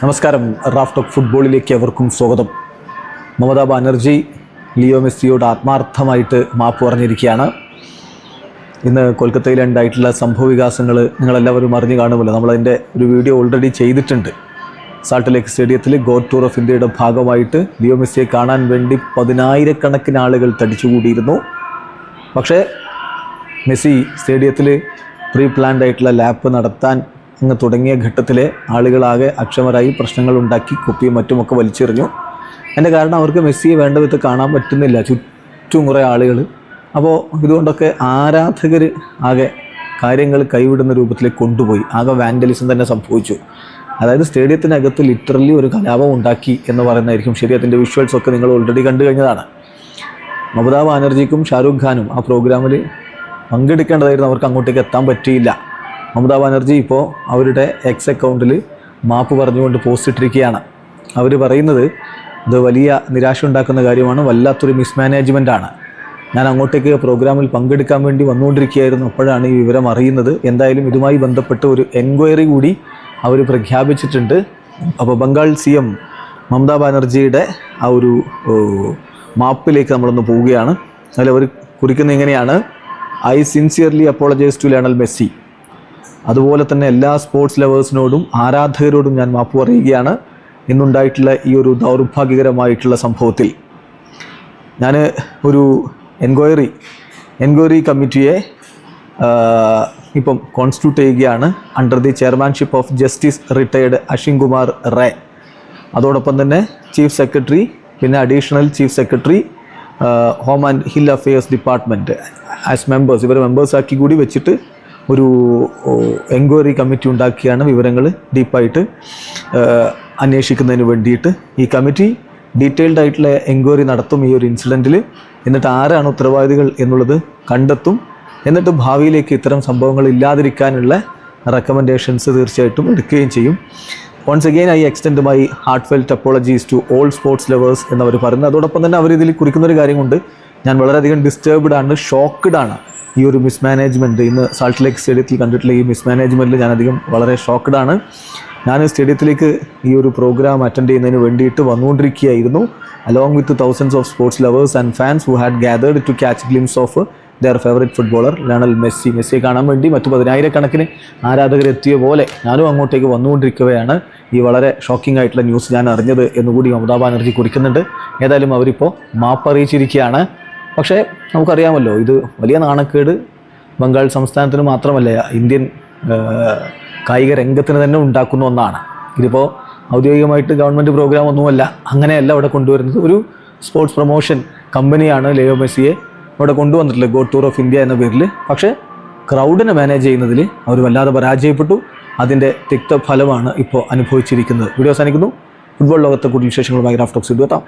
നമസ്കാരം. Raf talk ഫുട്ബോളിലേക്ക് എവർക്കും സ്വാഗതം. മമതാ ബാനർജി ലിയോ മെസ്സിയോട് ആത്മാർത്ഥമായിട്ട് മാപ്പ് പറഞ്ഞിരിക്കുകയാണ്. ഇന്ന് കൊൽക്കത്തയിൽ ഉണ്ടായിട്ടുള്ള സംഭവ വികാസങ്ങൾ നിങ്ങളെല്ലാവരും അറിഞ്ഞു കാണുമല്ലോ. നമ്മളതിൻ്റെ ഒരു വീഡിയോ ഓൾറെഡി ചെയ്തിട്ടുണ്ട്. സാൾട്ട് ലേക്ക് സ്റ്റേഡിയത്തിൽ ഗോഡ് ടൂർ ഓഫ് ഇന്ത്യയുടെ ഭാഗമായിട്ട് ലിയോ മെസ്സിയെ കാണാൻ വേണ്ടി 10,000-കണക്കിന് ആളുകൾ തടിച്ചുകൂടിയിരുന്നു. പക്ഷേ മെസ്സി സ്റ്റേഡിയത്തിൽ പ്രീ പ്ലാൻഡ് ആയിട്ടുള്ള ലാപ്പ് നടത്താൻ അങ്ങ് തുടങ്ങിയ ഘട്ടത്തിലെ ആളുകളാകെ അക്ഷമരായി പ്രശ്നങ്ങൾ ഉണ്ടാക്കി കുപ്പിയും മറ്റുമൊക്കെ വലിച്ചെറിഞ്ഞു. അതിൻ്റെ കാരണം അവർക്ക് മെസ്സിയെ വേണ്ട വിധത്തിൽ കാണാൻ പറ്റുന്നില്ല, ചുറ്റും കുറേ ആളുകൾ. അപ്പോൾ ഇതുകൊണ്ടൊക്കെ ആരാധകർ ആകെ കാര്യങ്ങൾ കൈവിടുന്ന രൂപത്തിലേക്ക് കൊണ്ടുപോയി. ആകെ വാൻഡലിസം തന്നെ സംഭവിച്ചു. അതായത് സ്റ്റേഡിയത്തിനകത്ത് ലിറ്ററലി ഒരു കലാപം ഉണ്ടാക്കി എന്ന് പറയുന്നതായിരിക്കും ശരി. അതിൻ്റെ വിഷ്വൽസൊക്കെ നിങ്ങൾ ഓൾറെഡി കണ്ടു കഴിഞ്ഞതാണ്. മമതാ ബാനർജിക്കും ഷാരൂഖ് ഖാനും ആ പ്രോഗ്രാമിൽ പങ്കെടുക്കേണ്ടതായിരുന്നു. അവർക്ക് അങ്ങോട്ടേക്ക് എത്താൻ പറ്റിയില്ല. മമതാ ബാനർജി ഇപ്പോൾ അവരുടെ എക്സ് അക്കൗണ്ടിൽ മാപ്പ് പറഞ്ഞുകൊണ്ട് പോസ്റ്റ് ഇട്ടിരിക്കുകയാണ്. അവർ പറയുന്നത് ഇത് വലിയ നിരാശ ഉണ്ടാക്കുന്ന കാര്യമാണ്, വല്ലാത്തൊരു മിസ്മാനേജ്മെൻറ്റാണ്. ഞാൻ അങ്ങോട്ടേക്ക് പ്രോഗ്രാമിൽ പങ്കെടുക്കാൻ വേണ്ടി വന്നുകൊണ്ടിരിക്കുകയായിരുന്നു, അപ്പോഴാണ് ഈ വിവരം അറിയുന്നത്. എന്തായാലും ഇതുമായി ബന്ധപ്പെട്ട് ഒരു എൻക്വയറി കൂടി അവർ പ്രഖ്യാപിച്ചിട്ടുണ്ട്. അപ്പോൾ ബംഗാൾ CM മമതാ ബാനർജിയുടെ ആ ഒരു മാപ്പിലേക്ക് നമ്മളൊന്ന് പോവുകയാണ്. അതിൽ അവർ കുറിക്കുന്നത് ഇങ്ങനെയാണ്: I sincerely apologize to Lionel Messi. അതുപോലെ തന്നെ എല്ലാ സ്പോർട്സ് ലവേഴ്സിനോടും ആരാധകരോടും ഞാൻ മാപ്പ് പറയുകയാണ്. ഇന്നുണ്ടായിട്ടുള്ള ഈ ഒരു ദൗർഭാഗ്യകരമായിട്ടുള്ള സംഭവത്തിൽ ഞാൻ ഒരു എൻക്വയറി കമ്മിറ്റിയെ ഇപ്പം കോൺസ്റ്റിറ്റ്യൂട്ട് ചെയ്യുകയാണ് under the chairmanship of justice retired Ashwin Kumar Ray. അതോടൊപ്പം തന്നെ ചീഫ് സെക്രട്ടറി, പിന്നെ additional chief secretary, home and hill affairs department as members, ഇവരെ മെമ്പേഴ്സാക്കി കൂടി വെച്ചിട്ട് ഒരു എൻക്വയറി കമ്മിറ്റി ഉണ്ടാക്കിയാണ് വിവരങ്ങൾ ഡീപ്പായിട്ട് അന്വേഷിക്കുന്നതിന് വേണ്ടിയിട്ട്. ഈ കമ്മിറ്റി ഡീറ്റെയിൽഡ് ആയിട്ടുള്ള എൻക്വയറി നടത്തും ഈ ഒരു ഇൻസിഡൻറ്റിൽ. എന്നിട്ട് ആരാണ് ഉത്തരവാദികൾ എന്നുള്ളത് കണ്ടെത്തും. എന്നിട്ട് ഭാവിയിലേക്ക് ഇത്തരം സംഭവങ്ങൾ ഇല്ലാതിരിക്കാനുള്ള റെക്കമെൻഡേഷൻസ് തീർച്ചയായിട്ടും എടുക്കുകയും ചെയ്യും. Once again I extend my heartfelt apologies to all sports lovers എന്നവർ പറയുന്നത്. അതോടൊപ്പം തന്നെ അവർ ഇതിൽ കുറിക്കുന്നൊരു കാര്യമുണ്ട്: ഞാൻ വളരെയധികം ഡിസ്റ്റർബ്ഡ് ആണ്, ഷോക്ക്ഡ് ആണ്. ഈ ഒരു മിസ്മാനേജ്മെൻറ്റ്, ഇന്ന് സാൾട്ട് ലേക്ക് സ്റ്റേഡിയത്തിൽ കണ്ടിട്ടുള്ള ഈ മിസ്മാനേജ്മെൻറ്റിൽ ഞാനധികം വളരെ ഷോക്ക്ഡ് ആണ്. ഞാൻ സ്റ്റേഡിയത്തിലേക്ക് ഈ ഒരു പ്രോഗ്രാം അറ്റൻഡ് ചെയ്യുന്നതിന് വേണ്ടിയിട്ട് വന്നുകൊണ്ടിരിക്കുകയായിരുന്നു. Along with thousands of sports lovers and fans who had gathered to catch glimpse of their favourite footballer Lionel Messi. മെസ്സിയെ കാണാൻ വേണ്ടി മറ്റു 10,000-കണക്കിന് ആരാധകരെത്തിയ പോലെ ഞാനും അങ്ങോട്ടേക്ക് വന്നുകൊണ്ടിരിക്കുകയാണ്. ഈ വളരെ ഷോക്കിംഗ് ആയിട്ടുള്ള ന്യൂസ് ഞാൻ അറിഞ്ഞത് എന്നുകൂടി മമതാ ബാനർജി കുറിക്കുന്നുണ്ട്. ഏതായാലും അവരിപ്പോൾ മാപ്പറിയിച്ചിരിക്കുകയാണ്. പക്ഷേ നമുക്കറിയാമല്ലോ, ഇത് വലിയ നാണക്കേട് ബംഗാൾ സംസ്ഥാനത്തിന് മാത്രമല്ല, ഇന്ത്യൻ കായിക രംഗത്തിന് തന്നെ ഉണ്ടാക്കുന്ന ഒന്നാണ്. ഇതിപ്പോൾ ഔദ്യോഗികമായിട്ട് ഗവൺമെൻറ് പ്രോഗ്രാം ഒന്നുമല്ല, അങ്ങനെയല്ല അവിടെ കൊണ്ടുവരുന്നത്. ഒരു സ്പോർട്സ് പ്രൊമോഷൻ കമ്പനിയാണ് ലിയോ മെസ്സിയെ അവിടെ കൊണ്ടുവന്നിട്ടുള്ളത്, ഗോഡ് ടൂർ ഓഫ് ഇന്ത്യ എന്ന പേരിൽ. പക്ഷേ ക്രൗഡിനെ മാനേജ് ചെയ്യുന്നതിൽ അവർ വല്ലാതെ പരാജയപ്പെട്ടു. അതിൻ്റെ തിക്തഫലമാണ് ഇപ്പോൾ അനുഭവിച്ചിരിക്കുന്നത്. വീഡിയോ അവസാനിക്കുന്നു. ഫുട്ബോൾ ലോകത്തെ കൂടുതൽ വിശേഷങ്ങളുമായി റാഫ് ടോക്സ് എത്താം.